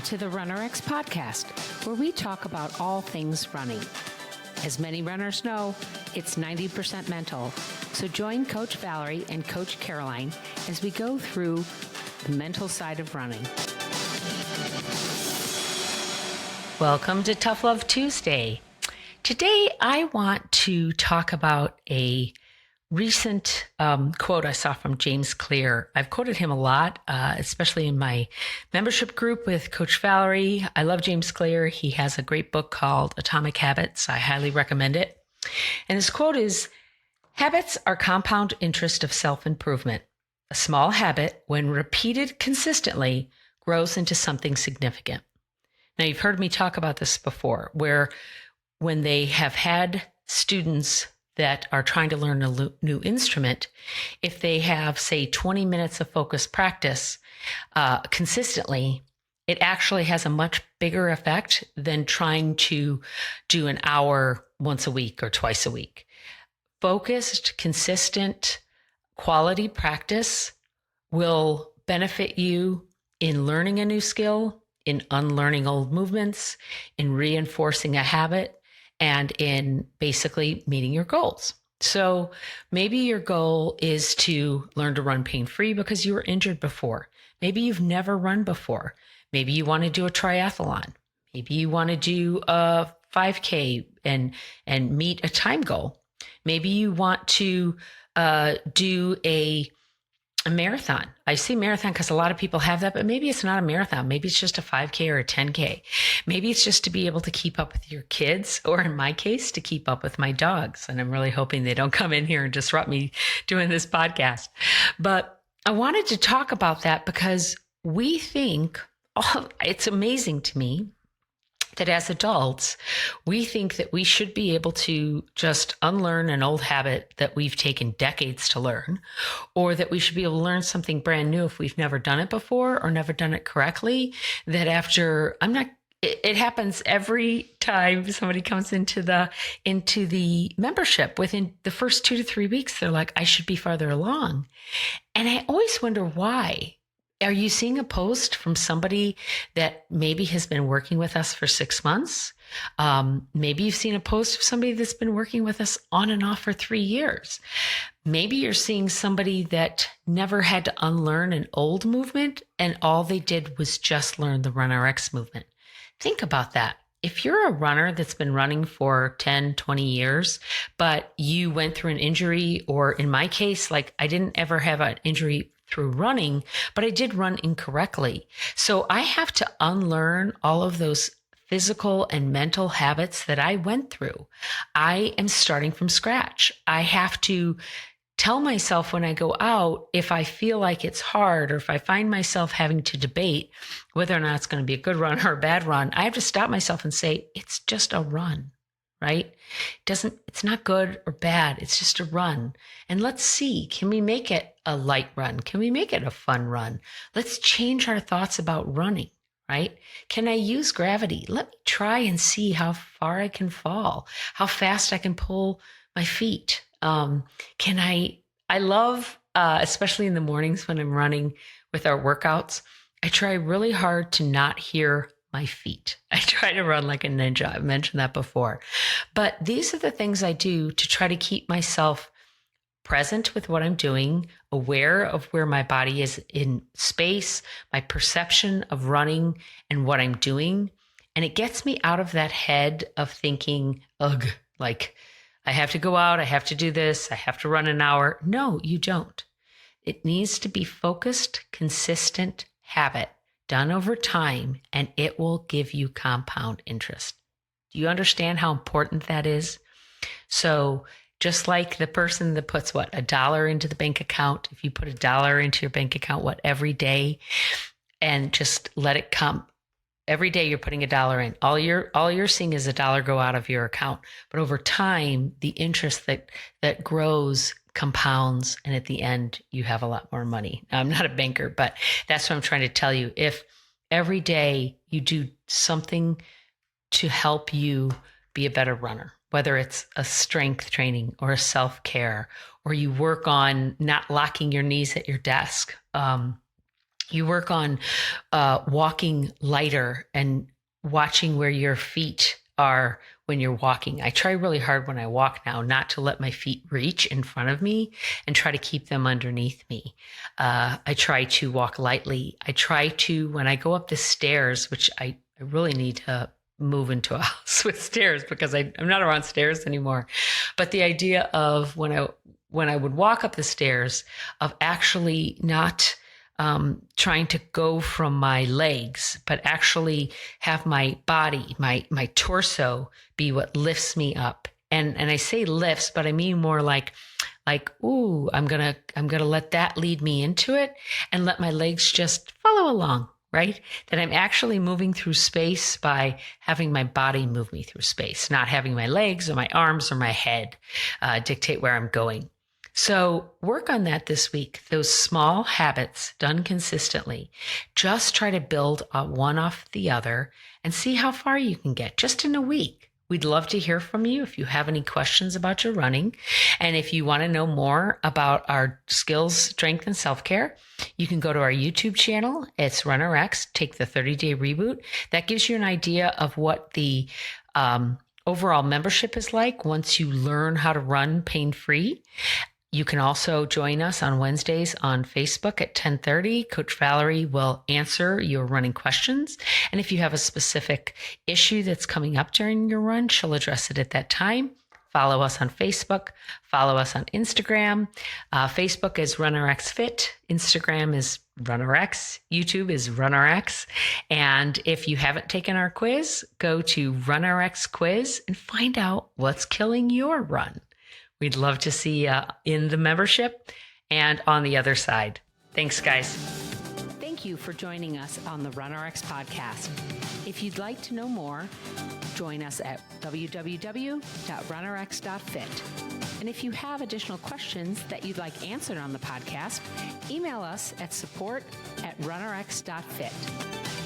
to the RunnerX podcast, where we talk about all things running. As many runners know, it's 90% mental. So join Coach Valerie and Coach Caroline as we go through the mental side of running. Welcome to Tough Love Tuesday. Today, I want to talk about a recent quote I saw from James Clear. I've quoted him a lot, especially in my membership group with Coach Valerie. I love James Clear. He has a great book called Atomic Habits. I highly recommend it. And his quote is, "Habits are compound interest of self-improvement. A small habit, when repeated consistently, grows into something significant." Now, you've heard me talk about this before, where when they have had students that are trying to learn a new instrument, if they have, say, 20 minutes of focused practice consistently, it actually has a much bigger effect than trying to do an hour once a week or twice a week. Focused, consistent, quality practice will benefit you in learning a new skill, in unlearning old movements, in reinforcing a habit, and in basically meeting your goals. So maybe your goal is to learn to run pain-free because you were injured before. Maybe you've never run before. Maybe you want to do a triathlon. Maybe you want to do a 5K and meet a time goal. Maybe you want to do a marathon. I say marathon because a lot of people have that, but maybe it's not a marathon. Maybe it's just a 5K or a 10K. Maybe it's just to be able to keep up with your kids, or in my case, to keep up with my dogs. And I'm really hoping they don't come in here and disrupt me doing this podcast. But I wanted to talk about that because we think, it's amazing to me that as adults, we think that we should be able to just unlearn an old habit that we've taken decades to learn, or that we should be able to learn something brand new if we've never done it before or never done it correctly. That after, it happens every time somebody comes into the membership. Within the first 2 to 3 weeks, they're like, I should be farther along. And I always wonder why. Are you seeing a post from somebody that maybe has been working with us for 6 months? Maybe you've seen a post of somebody that's been working with us on and off for 3 years. Maybe you're seeing somebody that never had to unlearn an old movement and all they did was just learn the RunnerX movement. Think about that. If you're a runner that's been running for 10, 20 years, but you went through an injury, or in my case, like I didn't ever have an injury through running, but I did run incorrectly. So I have to unlearn all of those physical and mental habits that I went through. I am starting from scratch. I have to tell myself when I go out, if I feel like it's hard, or if I find myself having to debate whether or not it's going to be a good run or a bad run, I have to stop myself and say, it's just a run. Right? It's not good or bad. It's just a run. And let's see, can we make it a light run? Can we make it a fun run? Let's change our thoughts about running, right? Can I use gravity? Let me try and see how far I can fall, how fast I can pull my feet. I love, especially in the mornings when I'm running with our workouts, I try really hard to not hear my feet. I try to run like a ninja. I've mentioned that before. But these are the things I do to try to keep myself present with what I'm doing, aware of where my body is in space, my perception of running and what I'm doing. And it gets me out of that head of thinking, ugh, like I have to go out, I have to do this, I have to run an hour. No, you don't. It needs to be focused, consistent habit done over time, and it will give you compound interest. Do you understand how important that is? So just like the person that puts $1 into the bank account, if you put $1 into your bank account, every day, and just let it come. Every day you're putting $1 in. All you're seeing is $1 go out of your account. But over time, the interest that grows compounds, and at the end you have a lot more money. Now, I'm not a banker, but that's what I'm trying to tell you. If every day you do something to help you be a better runner, whether it's a strength training or a self-care, or you work on not locking your knees at your desk, You work on walking lighter and watching where your feet are when you're walking. I try really hard when I walk now not to let my feet reach in front of me and try to keep them underneath me. I try to walk lightly. I try to, when I go up the stairs, which I really need to move into a house with stairs because I'm not around stairs anymore. But the idea of when I would walk up the stairs, of actually not trying to go from my legs, but actually have my body, my torso be what lifts me up. And I say lifts, but I mean more like, ooh, I'm gonna let that lead me into it and let my legs just follow along, right? That I'm actually moving through space by having my body move me through space, not having my legs or my arms or my head dictate where I'm going. So work on that this week. Those small habits done consistently. Just try to build one off the other and see how far you can get just in a week. We'd love to hear from you if you have any questions about your running. And if you want to know more about our skills, strength, and self-care, you can go to our YouTube channel. It's RunnerX, Take the 30-Day Reboot. That gives you an idea of what the overall membership is like once you learn how to run pain-free. You can also join us on Wednesdays on Facebook at 10:30. Coach Valerie will answer your running questions. And if you have a specific issue that's coming up during your run, she'll address it at that time. Follow us on Facebook. Follow us on Instagram. Facebook is RunnerX Fit. Instagram is RunnerX. YouTube is RunnerX. And if you haven't taken our quiz, go to RunnerX Quiz and find out what's killing your run. We'd love to see you in the membership and on the other side. Thanks, guys. Thank you for joining us on the RunnerX podcast. If you'd like to know more, join us at www.runnerx.fit. And if you have additional questions that you'd like answered on the podcast, email us at support@runnerx.fit.